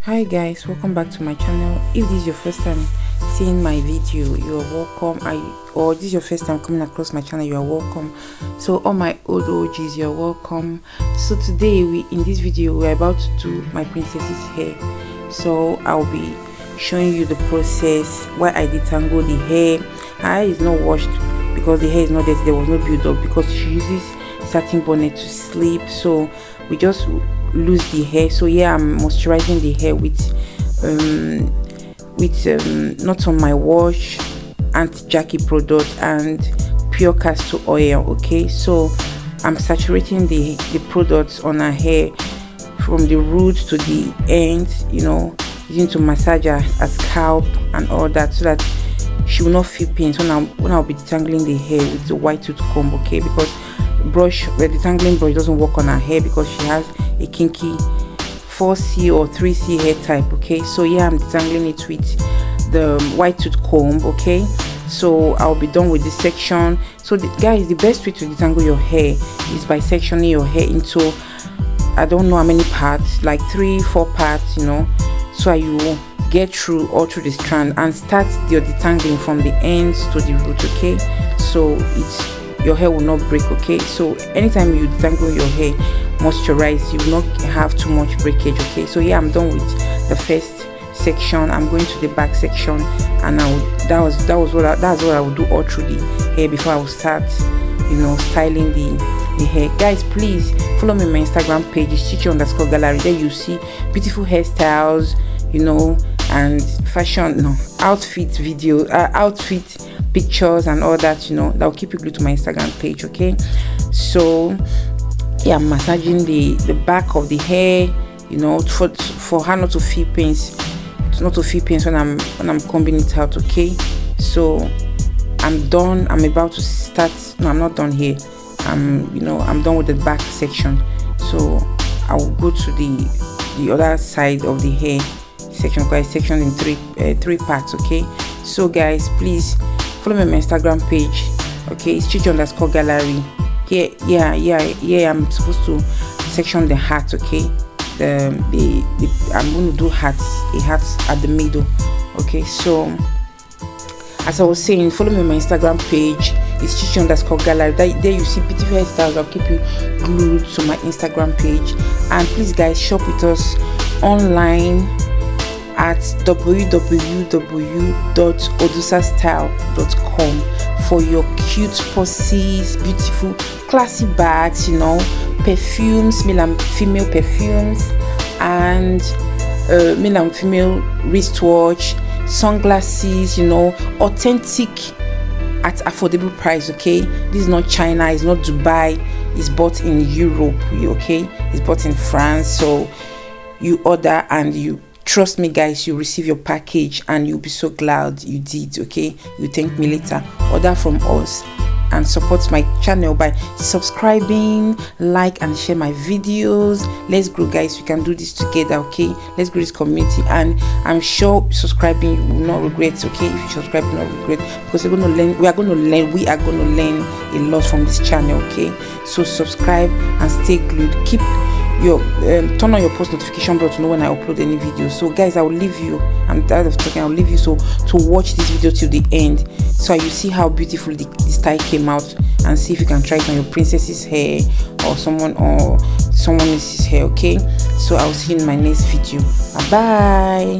Hi guys, welcome back to my channel. If this is your first time seeing my video, you are welcome. Or this is your first time coming across my channel, you are welcome. So all my old OGs, you're welcome. So today in this video we're about to do my princess's hair. So I'll be showing you the process, why I detangle the hair. Her hair is not washed because the hair is not dirty. There was no build up because she uses satin bonnet to sleep, so we just lose the hair. So yeah, I'm moisturizing the hair with not on my wash, anti-Jackie product and pure castor oil. Okay, so I'm saturating the products on her hair from the root to the ends, you know, using to massage her scalp and all that, so that she will not feel pain when I'll be detangling the hair with the white tooth comb. Okay, because the detangling brush doesn't work on her hair because she has a kinky 4C or 3C hair type. Okay, so yeah, I'm detangling it with the white tooth comb. Okay, so I'll be done with this section. So guys, the best way to detangle your hair is by sectioning your hair into, I don't know how many parts, like 3-4 parts, you know, so you will get through all through the strand and start your detangling from the ends to the root. Okay, so your hair will not break. Okay, so anytime you detangle your hair, moisturize, you will not have too much breakage. Okay, so yeah, I'm done with the first section. I'm going to the back section, and that's what I will do all through the hair before I will start, you know, styling the hair. Guys, please follow me on my Instagram page, it's Chichi_gallery. There you see beautiful hairstyles, you know, and outfit pictures and all that, you know, that will keep you glued to my Instagram page. Okay, so yeah, I'm massaging the back of the hair, you know, for her not to feel pains when I'm combing it out. Okay, so I'm done. I'm about to start. No, I'm not done here. I'm done with the back section, so I will go to the other side of the hair section, because it's sectioned in three parts. Okay, so guys, please follow me on my Instagram page. Okay, it's Chichi_gallery. Yeah, I'm supposed to section the hat. Okay, I'm going to do a hat at the middle. Okay, so as I was saying, follow me on my Instagram page, it's Chichi_gallery. There you see beautiful hairstyles. I'll keep you glued to my Instagram page. And please guys, shop with us online at www.odusastyle.com for your cute purses, beautiful classy bags, you know, perfumes, male and female perfumes, and male and female wristwatch, sunglasses, you know, authentic at affordable price. Okay, this is not China, it's not Dubai, it's bought in Europe. Okay, it's bought in France. So you order and you trust me guys, you receive your package and you'll be so glad you did. Okay, you thank me later. Order from us and support my channel by subscribing, like and share my videos. Let's grow guys, we can do this together. Okay, let's grow this community, and I'm sure subscribing you will not regret. Okay, if you subscribe, you will not regret, because we are going to learn a lot from this channel. Okay, so subscribe and stay glued. Keep your turn on your post notification bell to know when I upload any video. So guys, I will leave you, I'm tired of talking, I'll leave you so to watch this video till the end, so you see how beautiful the style came out, and see if you can try it on your princess's hair or someone else's hair. Okay, so I'll see you in my next video. Bye bye.